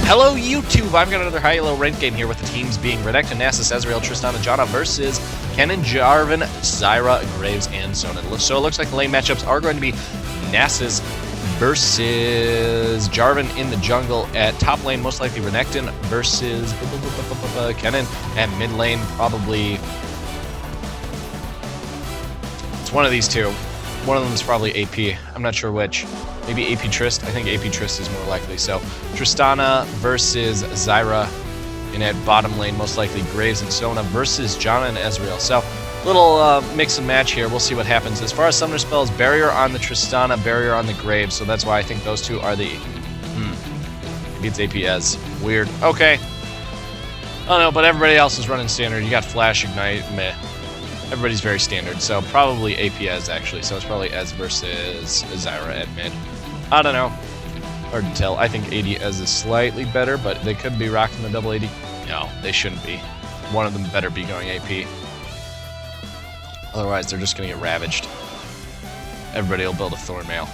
Hello YouTube, I've got another high-low ranked game here with the teams being Renekton, Nasus, Ezreal, Tristana, Janna versus Kennen, Jarvan, Zyra, Graves, and Sona. So it looks like the lane matchups are going to be Nasus versus Jarvan in the jungle. At top lane, most likely Renekton versus Kennen. At mid lane, probably it's one of these two. One of them is probably AP. I'm not sure which. Maybe AP Trist. I think AP Trist is more likely. So Tristana versus Zyra. And at bottom lane, most likely Graves and Sona versus Janna and Ezreal. So little mix and match here. We'll see what happens. As far as summoner spells, barrier on the Tristana, barrier on the Graves. So that's why I think those two are the... Maybe it's AP Ez. Weird. Okay. Oh no, but everybody else is running standard. You got Flash, Ignite, meh. Everybody's very standard, so probably AP Ez actually. So it's probably Ez versus Zyra at mid. I don't know. Hard to tell. I think AD Ez is slightly better, but they could be rocking the double AD. No, they shouldn't be. One of them better be going AP. Otherwise, they're just going to get ravaged. Everybody will build a Thornmail.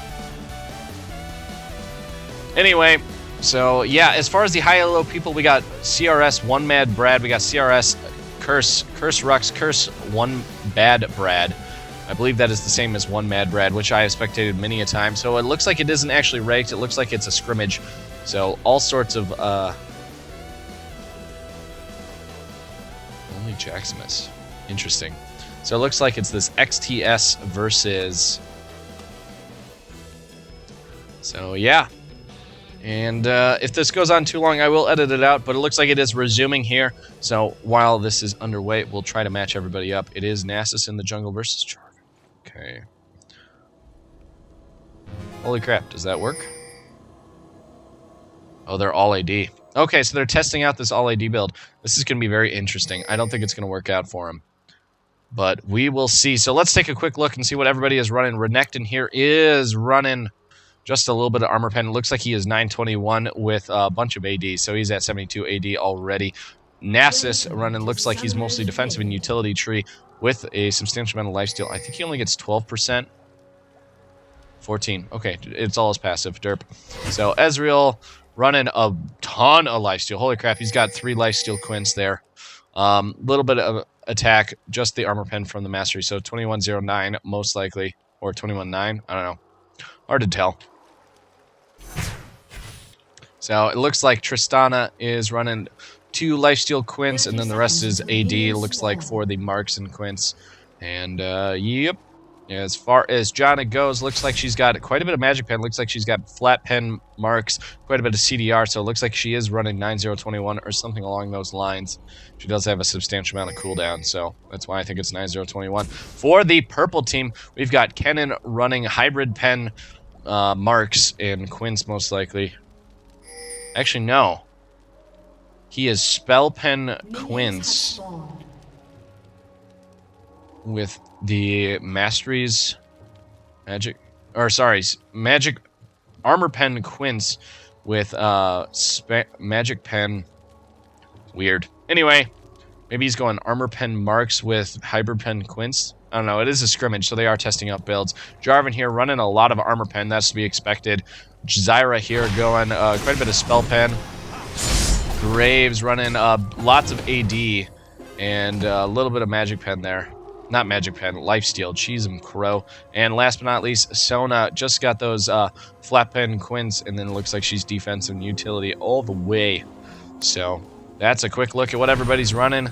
Anyway, so yeah, as far as the high-low people, we got CRS, One Mad Brad. We got CRS, Curse Rux, Curse, One Bad Brad. I believe that is the same as One Mad Brad, which I have spectated many a time. So it looks like it isn't actually ranked. It looks like it's a scrimmage. So all sorts of... Only Jaximus. Interesting. So it looks like it's this XTS versus... So yeah. And if this goes on too long, I will edit it out, but it looks like it is resuming here. So while this is underway, we'll try to match everybody up. It is Nasus in the jungle versus Jarvan. Okay. Holy crap, does that work? Oh, they're all AD. Okay, so they're testing out this all AD build. This is going to be very interesting. I don't think it's going to work out for them. But we will see. So let's take a quick look and see what everybody is running. Renekton here is running... just a little bit of armor pen. It looks like he is 921 with a bunch of AD, so he's at 72 AD already. Nasus running, looks like he's mostly defensive and utility tree with a substantial amount of lifesteal. I think he only gets 12%. 14. Okay, it's all his passive. Derp. So Ezreal running a ton of lifesteal. Holy crap, he's got 3 lifesteal quints there. Little bit of attack, just the armor pen from the mastery. So 2109 most likely, or 21.9. I don't know. Hard to tell. So it looks like Tristana is running 2 lifesteal quints, and then the rest is AD, looks like, for the marks and quints. And, yep. As far as Janna goes, looks like she's got quite a bit of magic pen. Looks like she's got flat pen marks, quite a bit of CDR, so it looks like she is running 9021 or something along those lines. She does have a substantial amount of cooldown, so that's why I think it's 9021. For the purple team, we've got Kennen running hybrid pen marks and quints, most likely. Actually, no. He is spell pen quints with the masteries magic, or sorry, magic armor pen quints with magic pen. Weird. Anyway, maybe he's going armor pen marks with hybrid pen quints. I don't know. It is a scrimmage, so they are testing out builds. Jarvan here running a lot of armor pen. That's to be expected. Zyra here going quite a bit of spell pen. Graves running lots of AD and a little bit of magic pen there. Not magic pen, lifesteal. Cheese and crow. And last but not least, Sona just got those flat pen quints, and then it looks like she's defensive and utility all the way. So that's a quick look at what everybody's running.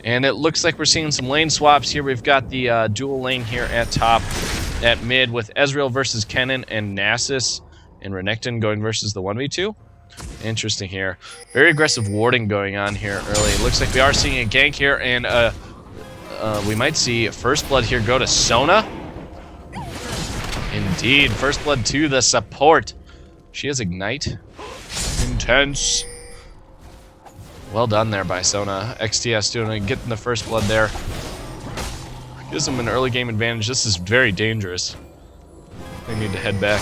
And it looks like we're seeing some lane swaps here. We've got the dual lane here at top, at mid, with Ezreal versus Kennen and Nasus, and Renekton going versus the 1v2. Interesting here. Very aggressive warding going on here early. It looks like we are seeing a gank here, and we might see First Blood here go to Sona. Indeed, First Blood to the support. She has Ignite. Intense. Well done there by Sona. XTS getting the first blood there. Gives them an early game advantage. This is very dangerous. They need to head back.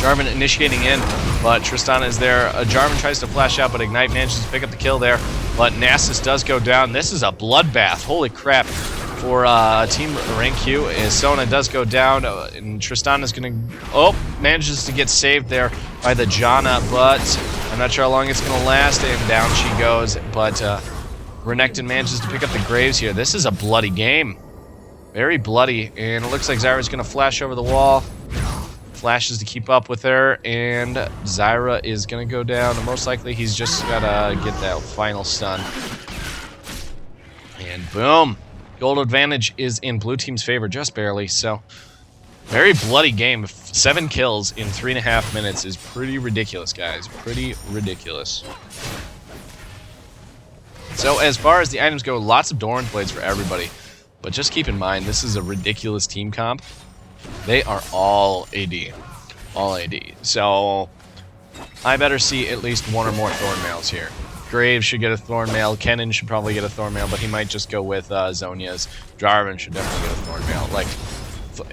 Jarvan initiating in, but Tristana is there. Jarvan tries to flash out, but Ignite manages to pick up the kill there. But Nasus does go down. This is a bloodbath. Holy crap. For Team Rank Q, Sona does go down, and Tristana's going to... Oh, manages to get saved there by the Janna, but I'm not sure how long it's going to last, and down she goes. But Renekton manages to pick up the Graves here. This is a bloody game. Very bloody, and it looks like Zyra's going to flash over the wall. Flashes to keep up with her, and Zyra is going to go down. And most likely, he's just got to get that final stun. And boom! Gold advantage is in blue team's favor, just barely. So, very bloody game. 7 kills in 3.5 minutes is pretty ridiculous, guys. Pretty ridiculous. So, as far as the items go, lots of Doran blades for everybody. But just keep in mind, this is a ridiculous team comp. They are all AD. All AD. So, I better see at least 1 or more Thornmails here. Graves should get a Thornmail. Kennen should probably get a Thornmail, but he might just go with Zhonya's. Jarvan should definitely get a Thornmail. Like,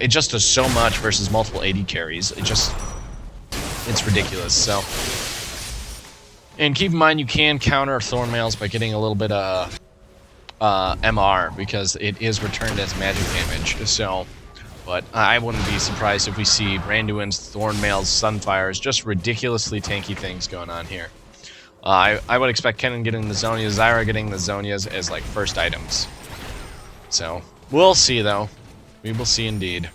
it just does so much versus multiple AD carries. It's ridiculous. So, and keep in mind, you can counter Thornmails by getting a little bit of MR, because it is returned as magic damage. So, but I wouldn't be surprised if we see Randuin's, Thornmails, Sunfires, just ridiculously tanky things going on here. I would expect Kennen getting the Zhonya's, Zyra getting the Zhonya's as like first items. So, we'll see though. We will see indeed.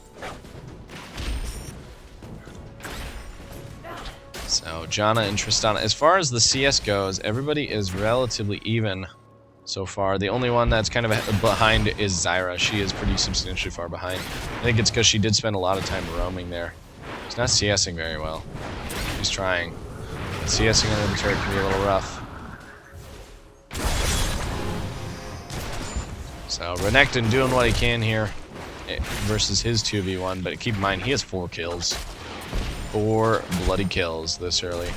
So, Janna and Tristana. As far as the CS goes, everybody is relatively even so far. The only one that's kind of behind is Zyra. She is pretty substantially far behind. I think it's because she did spend a lot of time roaming there. She's not CSing very well. She's trying. CSing under the turret can be a little rough. So, Renekton doing what he can here versus his 2v1, but keep in mind, he has 4 kills. 4 bloody kills this early.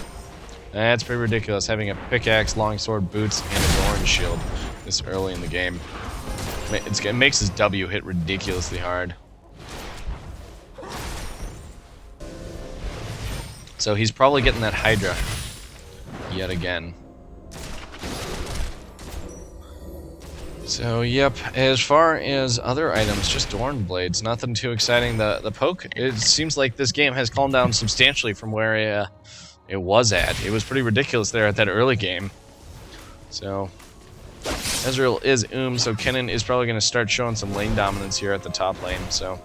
That's pretty ridiculous, having a pickaxe, longsword, boots, and a Doran shield this early in the game. It makes his W hit ridiculously hard. So he's probably getting that Hydra yet again. So, yep, as far as other items, just Doran blades, nothing too exciting. The poke, it seems like this game has calmed down substantially from where it was at. It was pretty ridiculous there at that early game. So, Ezreal is so Kennen is probably going to start showing some lane dominance here at the top lane, so.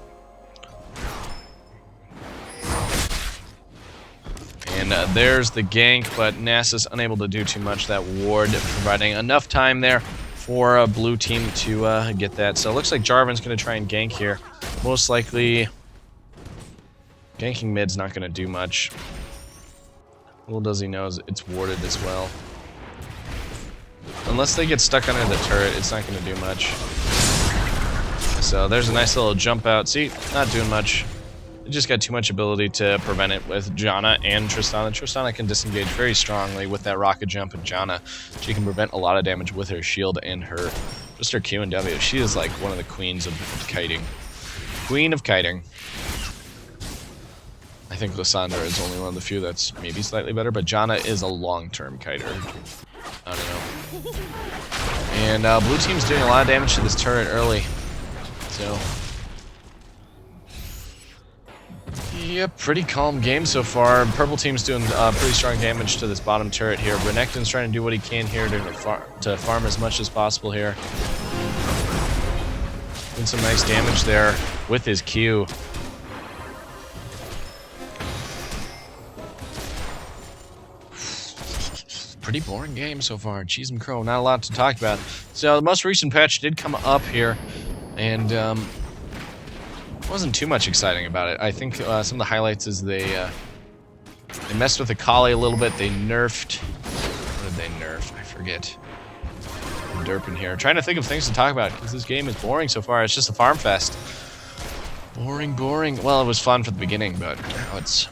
And there's the gank, but Nasus unable to do too much. That ward providing enough time there for a blue team to get that. So it looks like Jarvan's going to try and gank here. Most likely, ganking mid's not going to do much. Little does he know it's warded as well. Unless they get stuck under the turret, it's not going to do much. So there's a nice little jump out. See, not doing much. It just got too much ability to prevent it with Janna and Tristana. Tristana can disengage very strongly with that rocket jump, and Janna, she can prevent a lot of damage with her shield and her Q and W. She is like one of the queens of kiting. Queen of kiting. I think Lysandra is only one of the few that's maybe slightly better, but Janna is a long-term kiter. I don't know. And blue team's doing a lot of damage to this turret early. So, yep, pretty calm game so far. Purple team's doing pretty strong damage to this bottom turret here. Renekton's trying to do what he can here to farm as much as possible here. Doing some nice damage there with his Q. Pretty boring game so far. Cheese and Crow, not a lot to talk about. So the most recent patch did come up here, and wasn't too much exciting about it. I think some of the highlights is they messed with the Kali a little bit. They nerfed. What did they nerf? I forget. I'm derping here. Trying to think of things to talk about because this game is boring so far. It's just a farm fest. Boring, boring. Well, it was fun for the beginning, but now it's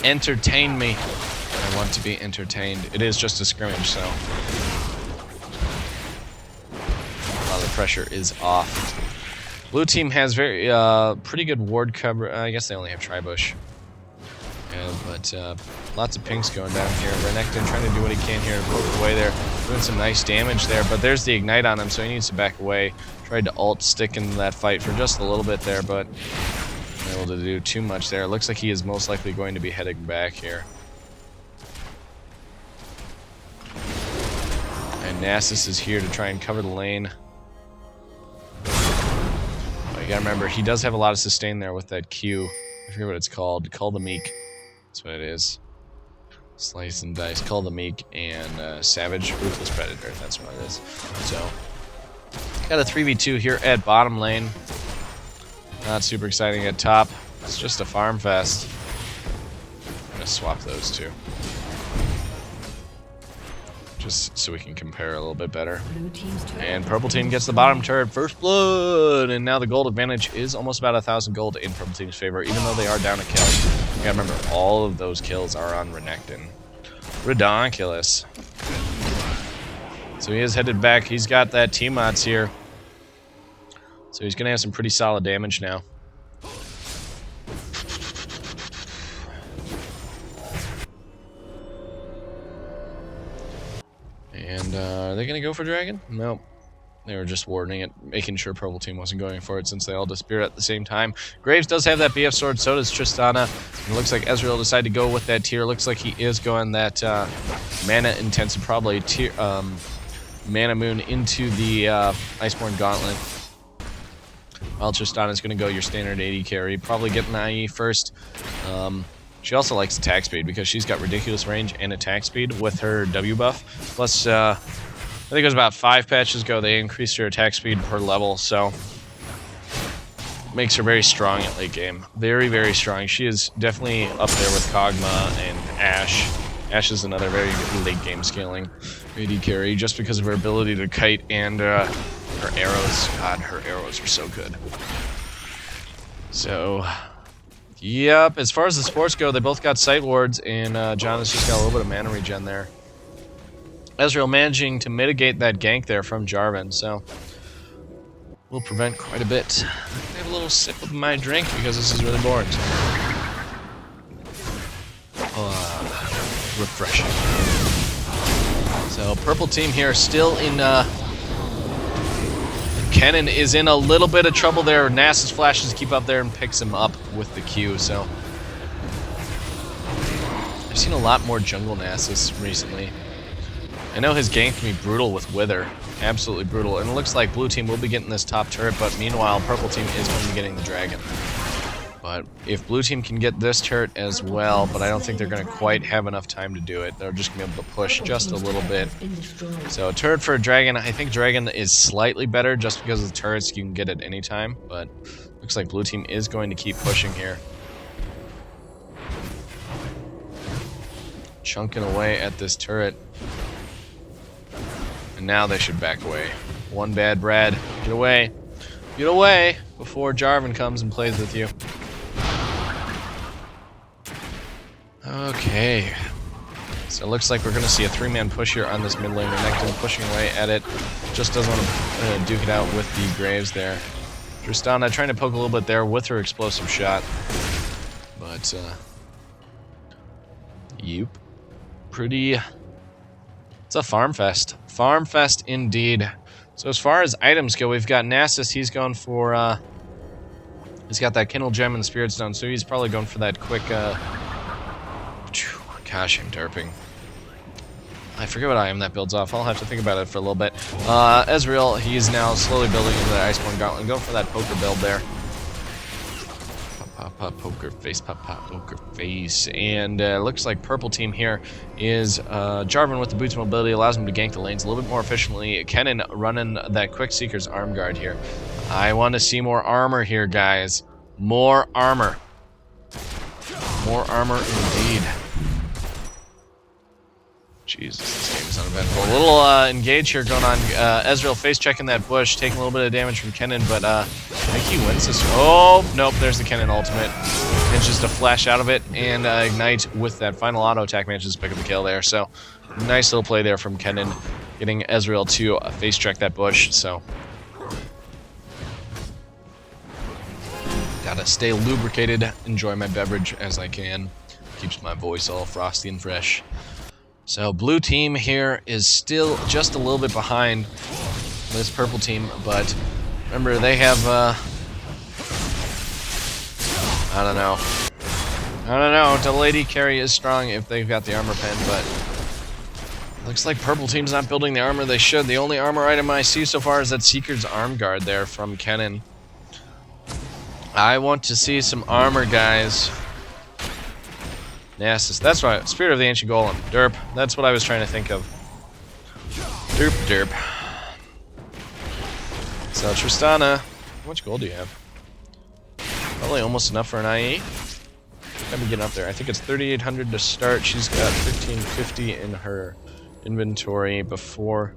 entertained me. I want to be entertained. It is just a scrimmage, so a lot of the pressure is off. Blue team has very pretty good ward cover. I guess they only have Tribush. Yeah, but lots of pinks going down here. Renekton trying to do what he can here to poke away there. Doing some nice damage there, but there's the Ignite on him, so he needs to back away. Tried to ult stick into that fight for just a little bit there, but not able to do too much there. It looks like he is most likely going to be heading back here. And Nasus is here to try and cover the lane. You gotta remember, he does have a lot of sustain there with that Q. I forget what it's called. Call the Meek. That's what it is. Slice and Dice. Call the Meek and Savage Ruthless Predator. That's what it is. So, got a 3v2 here at bottom lane. Not super exciting at top. It's just a farm fest. I'm gonna swap those two, just so we can compare a little bit better. And purple team gets the bottom turret, first blood, and now the gold advantage is almost about 1,000 gold in purple team's favor, even though they are down a kill. You gotta remember, all of those kills are on Renekton. Ridiculous. So he is headed back. He's got that T-Mods here, so he's gonna have some pretty solid damage now. And are they going to go for Dragon? Nope. They were just warding it, making sure purple team wasn't going for it since they all disappeared at the same time. Graves does have that BF sword, so does Tristana. And it looks like Ezreal decided to go with that tier. Looks like he is going that mana intensive, probably tier, mana moon into the Iceborne Gauntlet. While Tristana's going to go your standard AD carry. Probably get an IE first. She also likes attack speed because she's got ridiculous range and attack speed with her W buff. Plus, I think it was about 5 patches ago they increased her attack speed per level, so makes her very strong at late game. Very, very strong. She is definitely up there with Kog'Maw and Ashe. Ashe is another very good late game scaling AD carry just because of her ability to kite and her arrows. God, her arrows are so good. So, yep, as far as the sports go, they both got sight wards, and John has just got a little bit of mana regen there. Ezreal managing to mitigate that gank there from Jarvan, so will prevent quite a bit. I'm gonna have a little sip of my drink because this is really boring. Refreshing. So purple team here still in. Kennen is in a little bit of trouble there. Nasus flashes to keep up there and picks him up with the Q. So I've seen a lot more jungle Nasus recently. I know his gank can be brutal with Wither. Absolutely brutal. And it looks like blue team will be getting this top turret, but meanwhile, purple team is going to be getting the dragon. But if blue team can get this turret as well, but I don't think they're going to quite have enough time to do it. They're just going to be able to push just a little bit. So a turret for a dragon. I think dragon is slightly better just because of the turrets you can get at any time. But looks like blue team is going to keep pushing here. Chunking away at this turret. And now they should back away. One bad Brad. Get away. Get away before Jarvan comes and plays with you. Okay. So it looks like we're going to see a 3-man push here on this mid lane. Renekton pushing away at it. Just doesn't want to duke it out with the Graves there. Tristana trying to poke a little bit there with her explosive shot. But, yep. Pretty... It's a farm fest. Farm fest indeed. So as far as items go, we've got Nasus. He's going for, he's got that Kindle Gem and the Spirit Stone, so he's probably going for that quick, gosh, I'm derping. I forget what item that builds off. I'll have to think about it for a little bit. Ezreal, he's now slowly building into that Iceborne Gauntlet. Going for that poker build there. Pop, pop, poker face, pop, pop, poker face. And looks like purple team here is Jarvan with the boots mobility, allows him to gank the lanes a little bit more efficiently. Kennen running that quick Seeker's arm guard here. I want to see more armor here, guys. More armor. More armor indeed. Jesus, this game is uneventful. A little engage here going on. Ezreal face checking that bush, taking a little bit of damage from Kennen, but I think he wins this. Oh, nope, there's the Kennen ultimate. It's just a flash out of it, and Ignite with that final auto attack manages to pick up the kill there. So, nice little play there from Kennen, getting Ezreal to face check that bush. So, gotta stay lubricated, enjoy my beverage as I can. Keeps my voice all frosty and fresh. So blue team here is still just a little bit behind this purple team, but remember they have, I don't know. Double AD carry is strong if they've got the armor pen, but looks like purple team's not building the armor they should. The only armor item I see so far is that Seeker's arm guard there from Kennen. I want to see some armor, guys. Nasus. That's right. Spirit of the Ancient Golem. Derp. That's what I was trying to think of. Derp, derp. So, Tristana. How much gold do you have? Probably almost enough for an IE. Let me get up there. I think it's 3,800 to start. She's got 1,550 in her inventory before.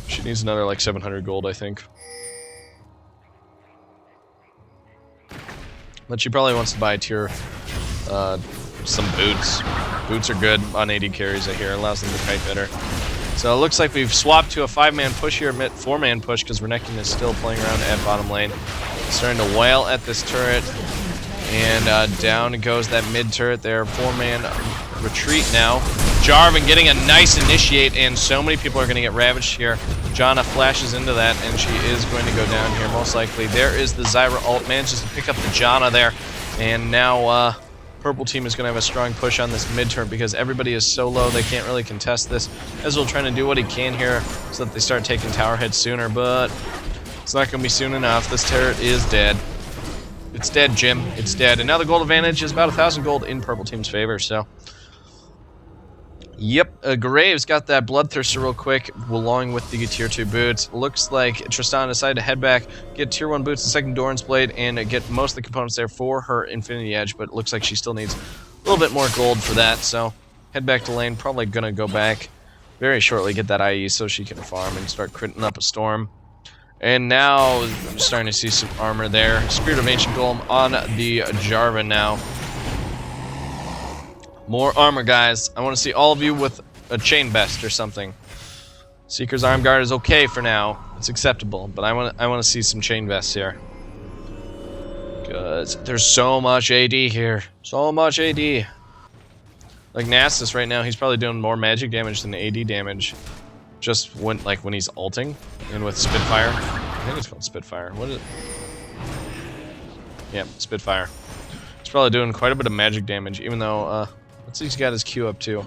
She needs another like 700 gold, I think. But she probably wants to buy tier some boots. Boots are good on AD carries, I hear. Allows them to kite better. So it looks like we've swapped to a 5-man push here, 4-man push, because Renekton is still playing around at bottom lane. Starting to wail at this turret. And down goes that mid turret there. 4-man retreat now. Jarvan getting a nice initiate, and so many people are going to get ravaged here. Janna flashes into that, and she is going to go down here, most likely. There is the Zyra ult. Manages to pick up the Janna there. And now purple team is going to have a strong push on this mid turret because everybody is so low they can't really contest this. Ezreal trying to do what he can here so that they start taking tower heads sooner, but it's not going to be soon enough. This turret is dead. It's dead, Jim. It's dead. And now the gold advantage is about 1,000 gold in purple team's favor, so... Yep, Graves got that Bloodthirster real quick, along with the tier 2 boots. Looks like Tristana decided to head back, get tier 1 boots, the second Doran's Blade, and get most of the components there for her Infinity Edge, but it looks like she still needs a little bit more gold for that, so head back to lane. Probably gonna go back very shortly, get that IE so she can farm and start critting up a storm. And now, I'm starting to see some armor there. Spirit of Ancient Golem on the Jarvan now. More armor, guys. I want to see all of you with a chain vest or something. Seeker's arm guard is okay for now. It's acceptable, but I want to see some chain vests here. Because there's so much AD here. So much AD. Like Nasus right now, he's probably doing more magic damage than AD damage. Just when he's ulting and with Spitfire. I think it's called Spitfire. What is it? Yeah, Spitfire. He's probably doing quite a bit of magic damage, even though what's he's got his Q up to?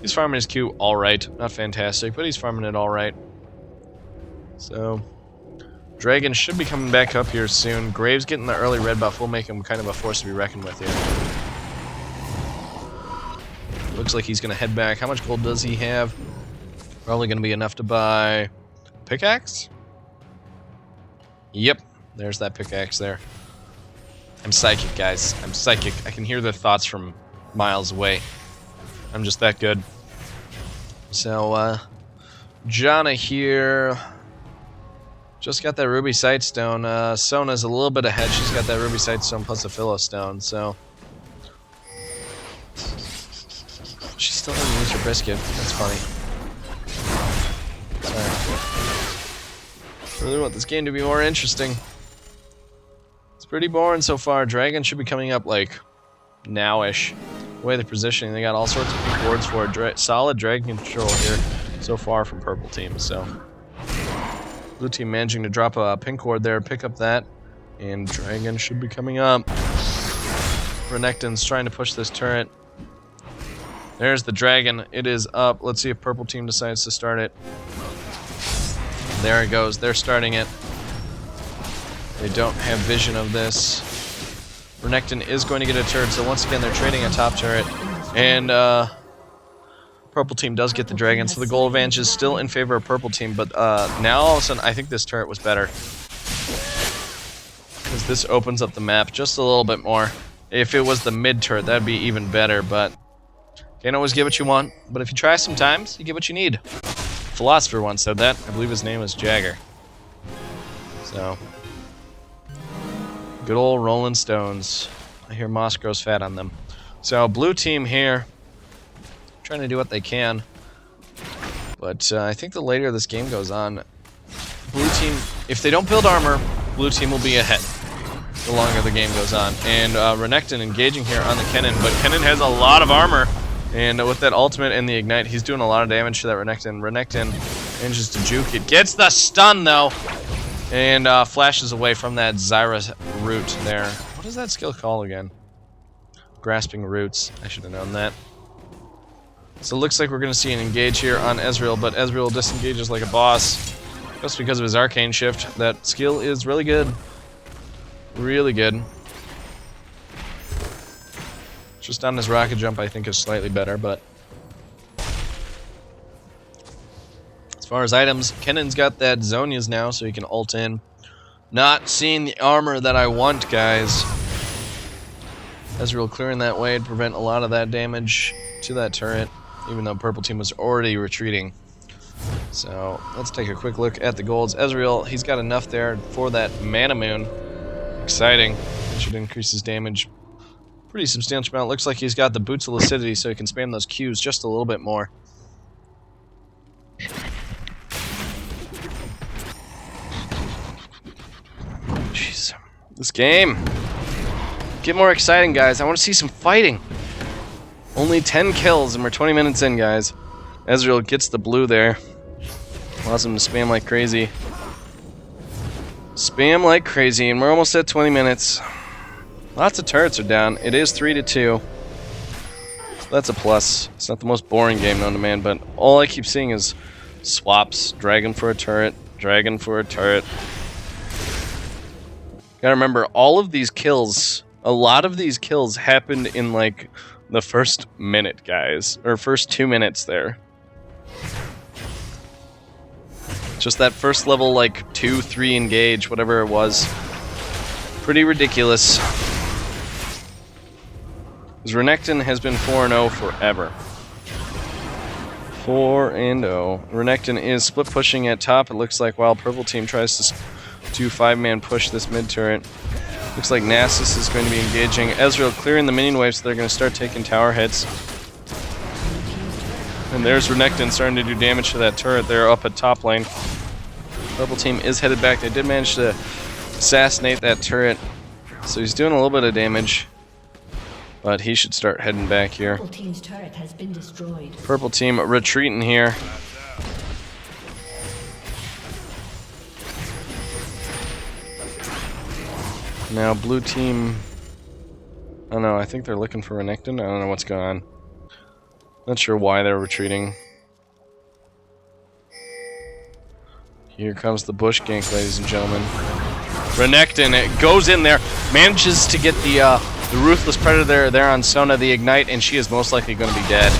He's farming his Q alright. Not fantastic, but he's farming it alright. So Dragon should be coming back up here soon. Graves getting the early red buff will make him kind of a force to be reckoned with here. Looks like he's gonna head back. How much gold does he have? Probably going to be enough to buy pickaxe? Yep, there's that pickaxe there. I'm psychic, guys. I'm psychic. I can hear their thoughts from miles away. I'm just that good. So, Janna here. Just got that Ruby Sightstone. Sona's a little bit ahead. She's got that Ruby Sightstone plus a Philostone, so... She still hasn't used her Brisket. That's funny. I really want this game to be more interesting. It's pretty boring so far. Dragon should be coming up like now-ish. The way they're positioning, they got all sorts of pink boards for it. Solid dragon control here so far from purple team. So blue team managing to drop a pink ward there, pick up that, and dragon should be coming up. Renekton's trying to push this turret. There's the dragon. It is up. Let's see if purple team decides to start it. There it goes. They're starting it. They don't have vision of this. Renekton is going to get a turret, so once again they're trading a top turret. And purple team does get the dragon, so the goal advantage is still in favor of purple team, but now all of a sudden I think this turret was better. Because this opens up the map just a little bit more. If it was the mid turret, that'd be even better, but Can't always get what you want, but if you try sometimes, you get what you need. Philosopher once said that. I believe his name was Jagger. So, good old Rolling Stones. I hear moss grows fat on them. So, blue team here, trying to do what they can. But I think the later this game goes on, blue team, if they don't build armor, blue team will be ahead the longer the game goes on. And Renekton engaging here on the Kennen, but Kennen has a lot of armor. And with that ultimate and the ignite, he's doing a lot of damage to that Renekton. Renekton manages to juke it. Gets the stun, though. And flashes away from that Zyra root there. What is that skill called again? Grasping roots. I should have known that. So it looks like we're going to see an engage here on Ezreal, but Ezreal disengages like a boss. Just because of his arcane shift. That skill is really good. Really good. Just on his rocket jump, I think is slightly better, but as far as items, Kennen's got that Zonia's now, so he can ult in. Not seeing the armor that I want, guys. Ezreal clearing that way to prevent a lot of that damage to that turret, even though purple team was already retreating. So let's take a quick look at the golds. Ezreal, he's got enough there for that Mana Moon. Exciting. It should increase his damage pretty substantial amount. Looks like he's got the Boots of Lucidity, so he can spam those Qs just a little bit more. Jeez. This game. Get more exciting, guys. I want to see some fighting. Only 10 kills, and we're 20 minutes in, guys. Ezreal gets the blue there. Allows him to spam like crazy. Spam like crazy, and we're almost at 20 minutes. Lots of turrets are down. It is 3-2. So that's a plus. It's not the most boring game known to man, but all I keep seeing is swaps. Dragon for a turret. Dragon for a turret. Gotta remember, all of these kills, a lot of these kills happened in like the first minute, guys. Or first 2 minutes there. Just that first level, like 2-3 engage, whatever it was. Pretty ridiculous. Renekton has been 4-0 forever. 4-0. Renekton is split pushing at top, it looks like, while purple team tries to do 5-man push this mid turret. Looks like Nasus is going to be engaging. Ezreal clearing the minion waves, so they're going to start taking tower hits. And there's Renekton starting to do damage to that turret there up at top lane. Purple team is headed back. They did manage to assassinate that turret, so he's doing a little bit of damage. But he should start heading back here. Purple team's turret has been destroyed. Purple team retreating here. Now blue team... Oh no, I think they're looking for Renekton. I don't know what's going on. Not sure why they're retreating. Here comes the bush gank, ladies and gentlemen. Renekton, it goes in there, manages to get the Ruthless Predator there on Sona, the Ignite, and she is most likely going to be dead.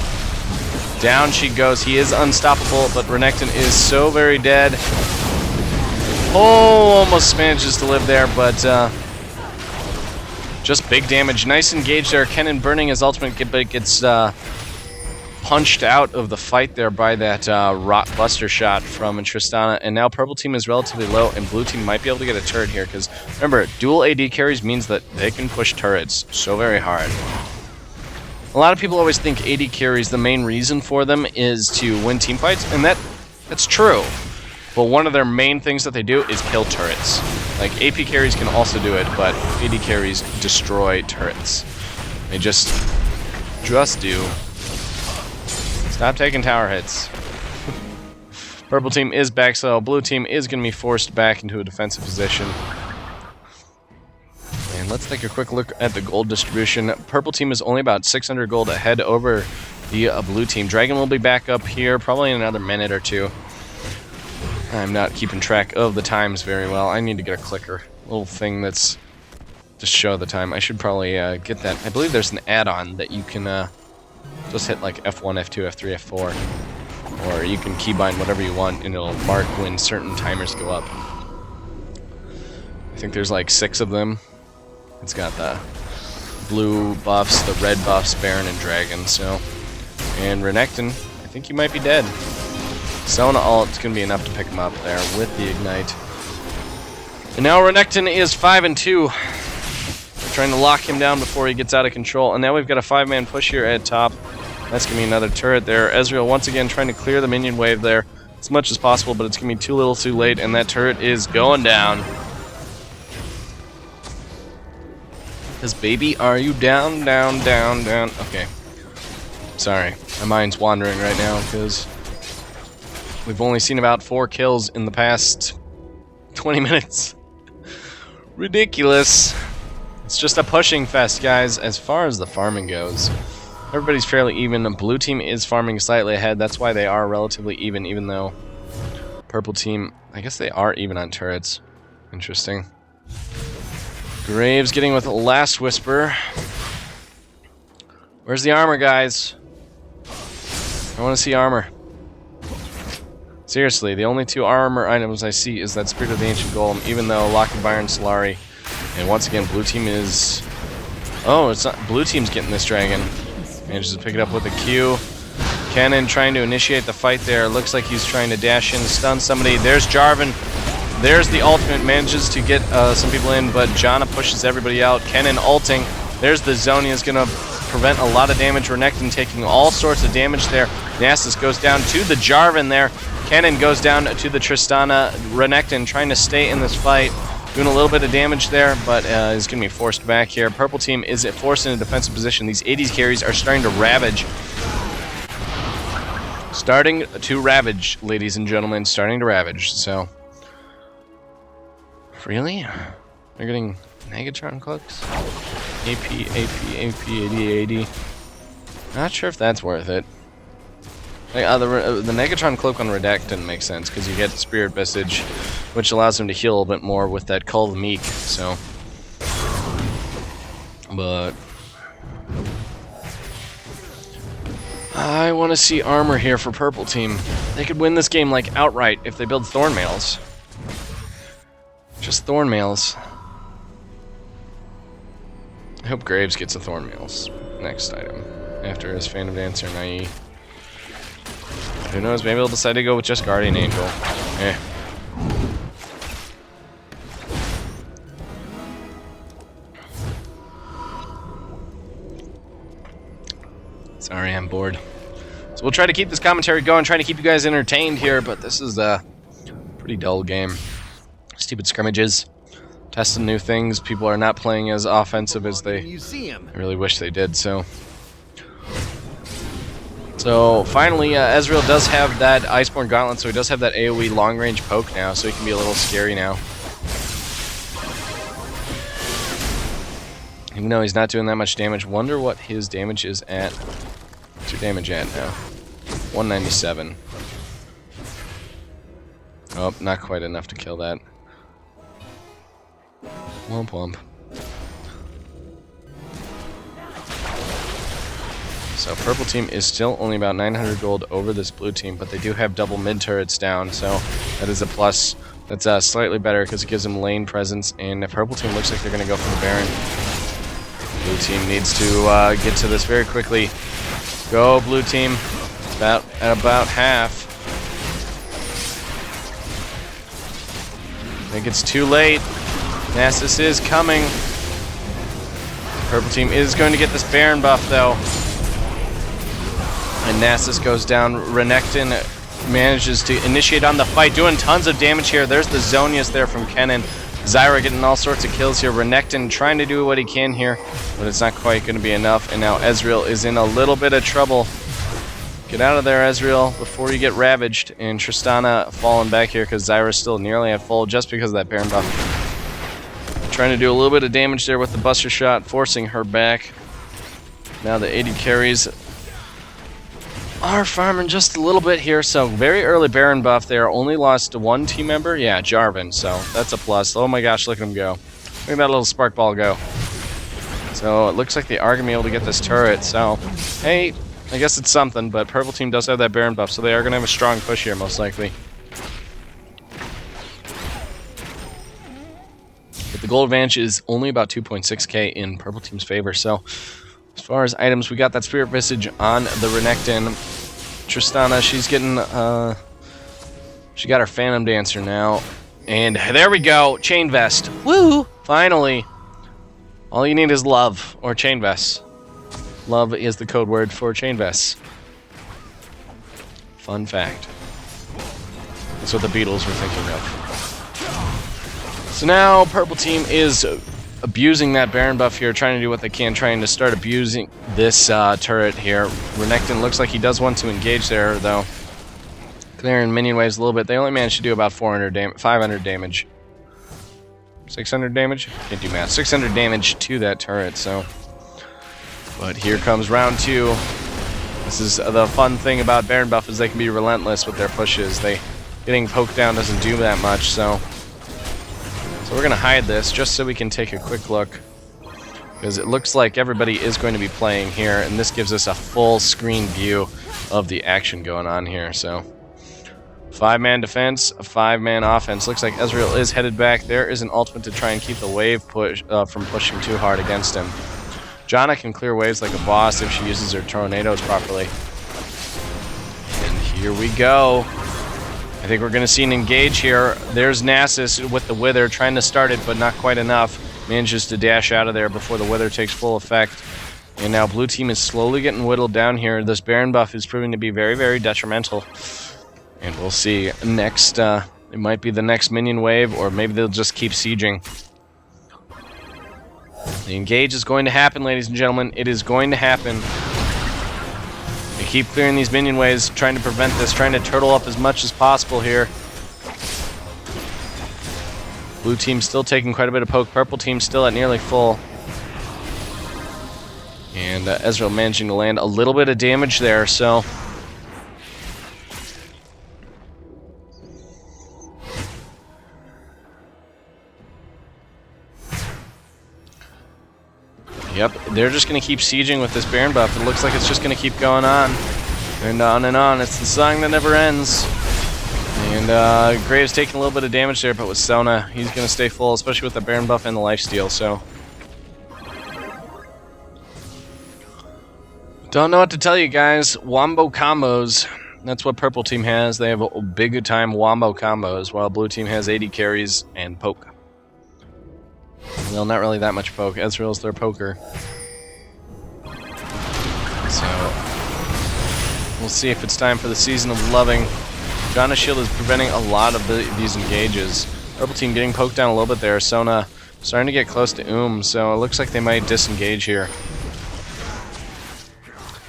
Down she goes. He is unstoppable, but Renekton is so very dead. Oh, almost manages to live there, but just big damage. Nice engage there. Kennen burning his ultimate, but gets punched out of the fight there by that Rock Buster shot from Tristana, and now purple team is relatively low, and blue team might be able to get a turret here, because remember, dual AD carries means that they can push turrets so very hard. A lot of people always think AD carries, the main reason for them is to win team fights, and that's true. But one of their main things that they do is kill turrets. Like, AP carries can also do it, but AD carries destroy turrets. They just do. Stop taking tower hits. Purple team is back, so blue team is going to be forced back into a defensive position. And let's take a quick look at the gold distribution. Purple team is only about 600 gold ahead over the blue team. Dragon will be back up here probably in another minute or two. I'm not keeping track of the times very well. I need to get a clicker. Little thing that's to show the time. I should probably get that. I believe there's an add-on that you can just hit like F1, F2, F3, F4. Or you can keybind whatever you want and it'll mark when certain timers go up. I think there's like 6 of them. It's got the blue buffs, the red buffs, Baron, and Dragon, so And Renekton, I think he might be dead. Sona ult's going to be enough to pick him up there with the Ignite. And now Renekton is 5-2. We're trying to lock him down before he gets out of control. And now we've got a 5-man push here at top. That's going to be another turret there. Ezreal once again trying to clear the minion wave there as much as possible, but it's going to be too little too late, and that turret is going down. Because, baby, are you down, down, down, down? Okay. Sorry. My mind's wandering right now because we've only seen about 4 kills in the past 20 minutes. Ridiculous. It's just a pushing fest, guys, as far as the farming goes. Everybody's fairly even. Blue team is farming slightly ahead. That's why they are relatively even though purple team, I guess they are even on turrets. Interesting. Graves getting with Last Whisper. Where's the armor, guys? I want to see armor. Seriously, the only 2 armor items I see is that Spirit of the Ancient Golem, even though Lock of Iron Solari. And once again, blue team is... Oh, it's not... Blue team's getting this dragon. Manages to pick it up with a Q. Cannon trying to initiate the fight there. Looks like he's trying to dash in, stun somebody. There's Jarvan. There's the ultimate. Manages to get some people in, but Janna pushes everybody out. Cannon ulting. There's the Zonia. Is going to prevent a lot of damage. Renekton taking all sorts of damage there. Nasus goes down to the Jarvan there. Cannon goes down to the Tristana. Renekton trying to stay in this fight. Doing a little bit of damage there, but is going to be forced back here. Purple team is forced in a defensive position. These 80s carries are starting to ravage. Starting to ravage, ladies and gentlemen. Starting to ravage, so... Really? They're getting Negatron cloaks? AP, 80, 80. Not sure if that's worth it. Like, the Negatron cloak on Redact didn't make sense because you get Spirit Visage, which allows him to heal a bit more with that Call of the Meek. So, but I want to see armor here for purple team. They could win this game like outright if they build Thornmails. Just Thornmails. I hope Graves gets a Thornmails next item after his Phantom Dancer Naive. Who knows, maybe he'll decide to go with just Guardian Angel. Eh. Sorry, I'm bored. So we'll try to keep this commentary going, trying to keep you guys entertained here, but this is a pretty dull game. Stupid scrimmages. Testing new things. People are not playing as offensive as I really wish they did, so... So finally, Ezreal does have that Iceborne Gauntlet, so he does have that AoE long-range poke now, so he can be a little scary now. Even though he's not doing that much damage, wonder what his damage is at. What's your damage at now? 197. Oh, not quite enough to kill that. Womp womp. So purple team is still only about 900 gold over this blue team, but they do have double mid turrets down, so that is a plus. That's slightly better because it gives them lane presence, and if purple team looks like they're going to go for the Baron. Blue team needs to get to this very quickly. Go blue team. At about half. I think it's too late. Nasus is coming. Purple team is going to get this Baron buff though. And Nasus goes down. Renekton manages to initiate on the fight, doing tons of damage here. There's the Zonius there from Kennen. Zyra getting all sorts of kills here. Renekton trying to do what he can here, but it's not quite going to be enough. And now Ezreal is in a little bit of trouble. Get out of there, Ezreal, before you get ravaged. And Tristana falling back here because Zyra's still nearly at full just because of that Baron buff. Trying to do a little bit of damage there with the Buster Shot, forcing her back. Now the 80 carries are farming just a little bit here, so very early Baron buff there. Only lost to one team member, yeah, Jarvan, so that's a plus. Oh my gosh, look at him go. Look at that little spark ball go. So it looks like they are going to be able to get this turret, so hey, I guess it's something, but purple team does have that Baron buff, so they are going to have a strong push here, most likely. But the gold advantage is only about 2.6k in purple team's favor, so far as items, we got that Spirit Visage on the Renekton. Tristana, she's getting, she got her Phantom Dancer now. And there we go, Chain Vest. Woo! Finally. All you need is love, or Chain Vests. Love is the code word for Chain Vests. Fun fact. That's what the Beatles were thinking of. So now, Purple Team is abusing that Baron buff here, trying to do what they can, trying to start abusing this turret here. Renekton looks like he does want to engage there, though. Clearing minion waves a little bit. They only managed to do about 500 damage. 600 damage? Can't do math. 600 damage to that turret, so. But here comes round 2. This is the fun thing about Baron buff is they can be relentless with their pushes. Getting poked down doesn't do that much, so. So we're going to hide this just so we can take a quick look. Because it looks like everybody is going to be playing here, and this gives us a full screen view of the action going on here, so. 5-man defense, a 5-man offense. Looks like Ezreal is headed back. There is an ultimate to try and keep the wave push from pushing too hard against him. Janna can clear waves like a boss if she uses her tornadoes properly. And here we go. I think we're going to see an engage here. There's Nasus with the Wither trying to start it, but not quite enough. Manages to dash out of there before the Wither takes full effect. And now blue team is slowly getting whittled down here. This Baron buff is proving to be very, very detrimental. And we'll see next, it might be the next minion wave, or maybe they'll just keep sieging. The engage is going to happen, ladies and gentlemen. It is going to happen. They keep clearing these minion waves, trying to prevent this, trying to turtle up as much as possible here. Blue team still taking quite a bit of poke. Purple team still at nearly full. And Ezreal managing to land a little bit of damage there, so. Yep, they're just going to keep sieging with this Baron buff. It looks like it's just going to keep going on. And on and on. It's the song that never ends. And Graves taking a little bit of damage there, but with Sona, he's going to stay full, especially with the Baron buff and the lifesteal, so. Don't know what to tell you guys. Wombo combos. That's what Purple Team has. They have a big time wombo combos, while Blue Team has 80 carries and poke. Well, not really that much poke. Ezreal's their poker. So, we'll see if it's time for the Season of Loving. Janna's shield is preventing a lot of these engages. Purple Team getting poked down a little bit there. Sona starting to get close to so it looks like they might disengage here.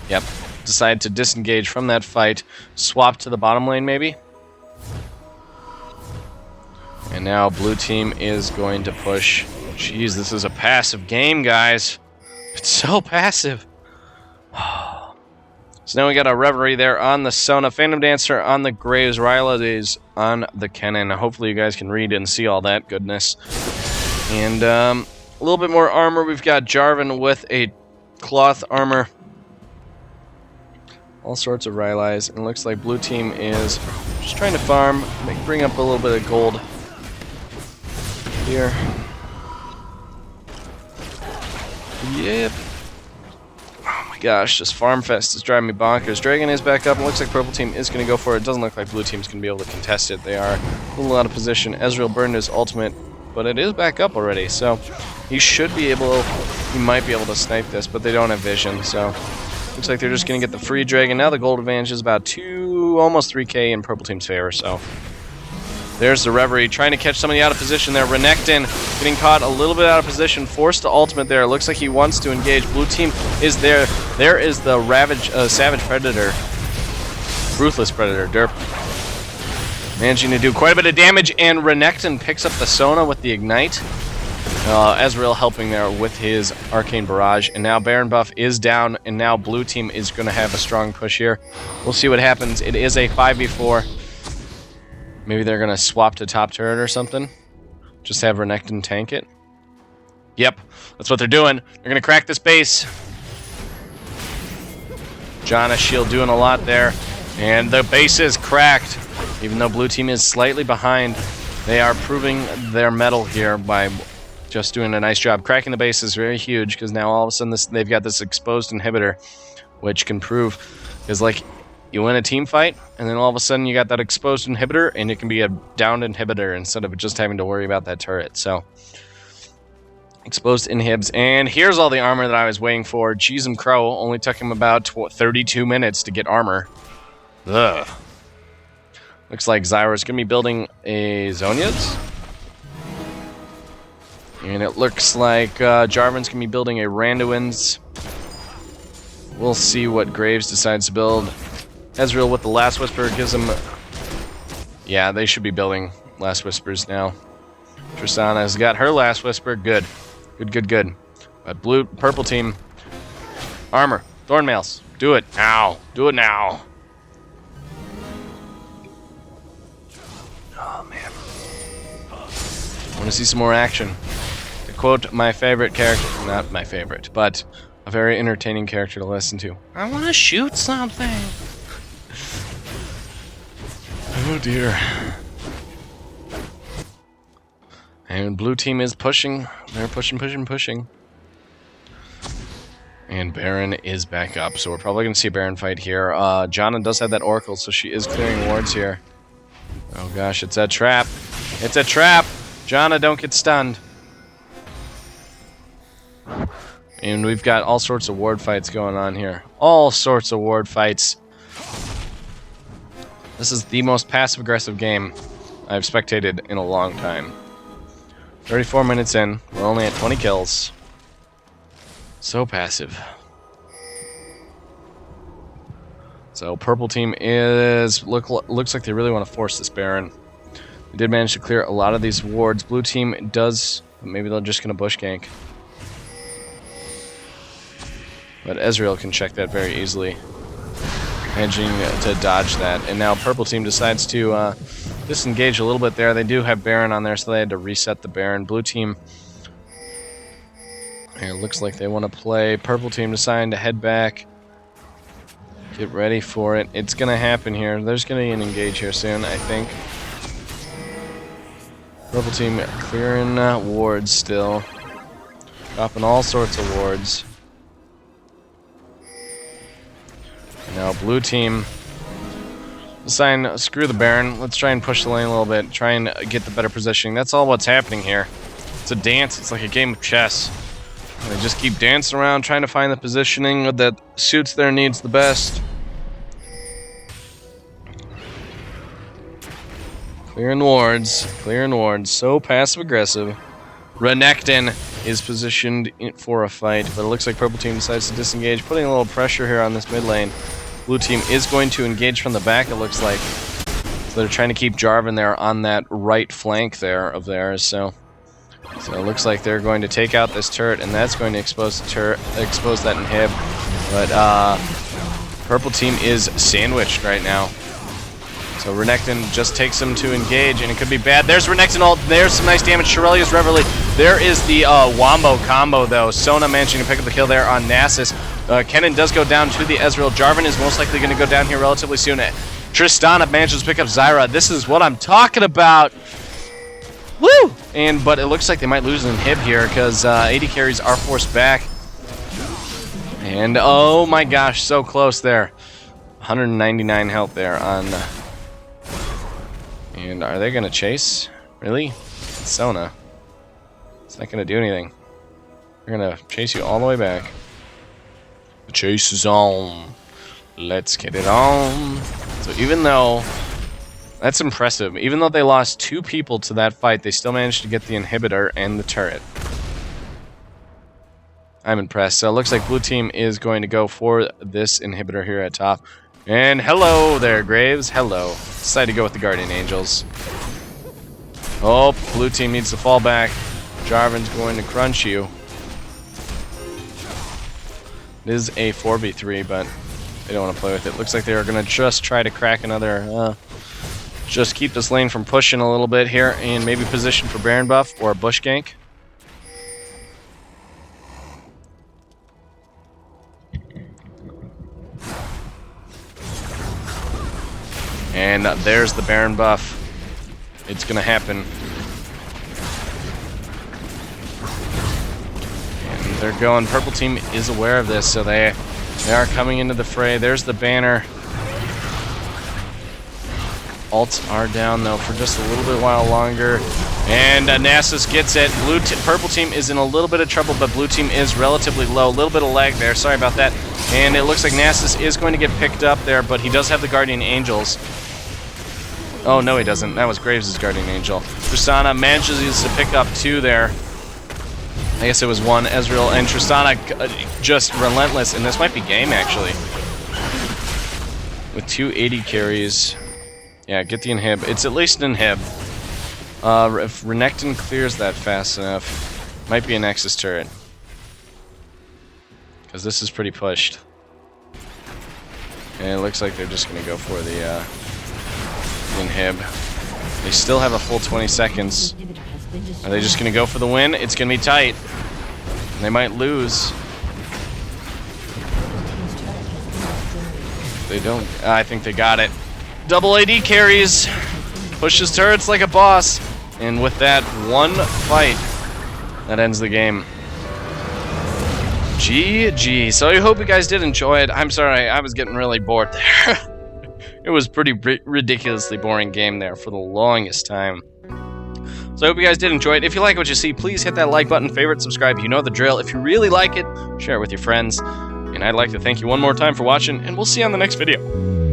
Yep, decide to disengage from that fight. Swap to the bottom lane, maybe? And now Blue Team is going to push. Jeez, this is a passive game, guys. It's so passive. So now we got a Reverie there on the Sona, Phantom Dancer on the Graves, Rylai's on the Kennen. Hopefully you guys can read and see all that goodness. And a little bit more armor. We've got Jarvan with a cloth armor. All sorts of Rylai's. And it looks like Blue Team is just trying to farm, bring up a little bit of gold here. Yep. Oh my gosh, this Farm Fest is driving me bonkers. Dragon is back up, and looks like Purple Team is going to go for it. It doesn't look like Blue Team's going to be able to contest it. They are a little out of position. Ezreal burned his ultimate, but it is back up already, so he should be able, he might be able to snipe this, but they don't have vision, so looks like they're just going to get the free Dragon. Now the gold advantage is about almost 3k in Purple Team's favor, so. There's the Reverie, trying to catch somebody out of position there. Renekton getting caught a little bit out of position, forced to ultimate there. Looks like he wants to engage. Blue Team is there. There is the Savage Predator. Ruthless Predator, derp. Managing to do quite a bit of damage, and Renekton picks up the Sona with the Ignite. Ezreal helping there with his Arcane Barrage, and now Baron buff is down, and now Blue Team is going to have a strong push here. We'll see what happens. It is a 5v4. Maybe they're going to swap to top turret or something. Just have Renekton tank it. Yep, that's what they're doing. They're going to crack this base. Janna's shield doing a lot there. And the base is cracked. Even though Blue Team is slightly behind, they are proving their mettle here by just doing a nice job. Cracking the base is very huge because now all of a sudden they've got this exposed inhibitor, which can prove is like you win a team fight, and then all of a sudden you got that exposed inhibitor, and it can be a downed inhibitor instead of just having to worry about that turret. So, exposed inhibs, and here's all the armor that I was waiting for. Jeez and Crow, only took him about 32 minutes to get armor. Ugh. Looks like Zyra's going to be building a Zhonya's. And it looks like Jarvan's going to be building a Randuin's. We'll see what Graves decides to build. Ezreal with the Last Whisper gives him... Yeah, they should be building Last Whispers now. Tristana's got her Last Whisper. Good. Good. But purple team... Armor. Thornmails. Do it now. Do it now. Oh, man. I want to see some more action. To quote my favorite character... Not my favorite, but a very entertaining character to listen to. I want to shoot something. Oh dear. And blue team is pushing. They're pushing. And Baron is back up, so we're probably going to see a Baron fight here. Janna does have that Oracle, so she is clearing wards here. Oh gosh, it's a trap. It's a trap! Janna, don't get stunned. And we've got all sorts of ward fights going on here. All sorts of ward fights. This is the most passive-aggressive game I've spectated in a long time. 34 minutes in. We're only at 20 kills. So passive. So purple team is... looks like they really want to force this Baron. They did manage to clear a lot of these wards. Blue team does... Maybe they're just going to bush gank. But Ezreal can check that very easily. Managing to dodge that. And now purple team decides to disengage a little bit there. They do have Baron on there, so they had to reset the Baron. Blue team... It looks like they want to play. Purple team deciding to head back. Get ready for it. It's going to happen here. There's going to be an engage here soon, I think. Purple team clearing wards still. Dropping all sorts of wards. Now blue team deciding, screw the Baron. Let's try and push the lane a little bit. Try and get the better positioning. That's all what's happening here. It's a dance. It's like a game of chess. And they just keep dancing around trying to find the positioning that suits their needs the best. Clearing wards. So passive-aggressive. Renekton is positioned for a fight, but it looks like purple team decides to disengage, putting a little pressure here on this mid lane. Blue team is going to engage from the back, it looks like. So they're trying to keep Jarvan there on that right flank there of theirs, so it looks like they're going to take out this turret, and that's going to expose the turret, expose that inhib. But purple team is sandwiched right now. So Renekton just takes him to engage, and it could be bad. There's Renekton ult. There's some nice damage. Shirelia's Reveille. There is the Wombo combo, though. Sona managing to pick up the kill there on Nasus. Kennen does go down to the Ezreal. Jarvan is most likely going to go down here relatively soon. Tristana manages to pick up Zyra. This is what I'm talking about. Woo! But it looks like they might lose an inhib here because AD carries are forced back. And oh my gosh, so close there. 199 health there on... And are they going to chase? Really? It's Sona. It's not going to do anything. They're going to chase you all the way back. The chase is on. Let's get it on. So even though... That's impressive. Even though they lost 2 people to that fight, they still managed to get the inhibitor and the turret. I'm impressed. So it looks like blue team is going to go for this inhibitor here at top. And hello there, Graves. Hello. Decided to go with the Guardian Angels. Oh, blue team needs to fall back. Jarvan's going to crunch you. It is a 4v3, but they don't want to play with it. Looks like they are going to just try to crack another... just keep this lane from pushing a little bit here and maybe position for Baron buff or a bush gank. And there's the Baron buff. It's going to happen. they're going. Purple team is aware of this, so they are coming into the fray. There's the banner. Alts are down, though, for just a little bit while longer. And Nasus gets it. Purple team is in a little bit of trouble, but blue team is relatively low. A little bit of lag there. Sorry about that. And it looks like Nasus is going to get picked up there, but he does have the Guardian Angels. Oh, no, he doesn't. That was Graves' Guardian Angel. Tristana manages to pick up 2 there. I guess it was 1. Ezreal and Tristana just relentless. And this might be game, actually. With 280 carries. Yeah, get the inhib. It's at least an inhib. If Renekton clears that fast enough, might be a Nexus turret. Because this is pretty pushed. And it looks like they're just going to go for the inhib. They still have a full 20 seconds. Are they just going to go for the win? It's going to be tight. And they might lose. They don't. I think they got it. Double AD carries, pushes turrets like a boss, and with that one fight, that ends the game. GG. So I hope you guys did enjoy it. I'm sorry, I was getting really bored there. It was pretty ridiculously boring game there for the longest time. So I hope you guys did enjoy it. If you like what you see, please hit that like button, favorite, subscribe. You know the drill. If you really like it, share it with your friends. And I'd like to thank you one more time for watching, and we'll see you on the next video.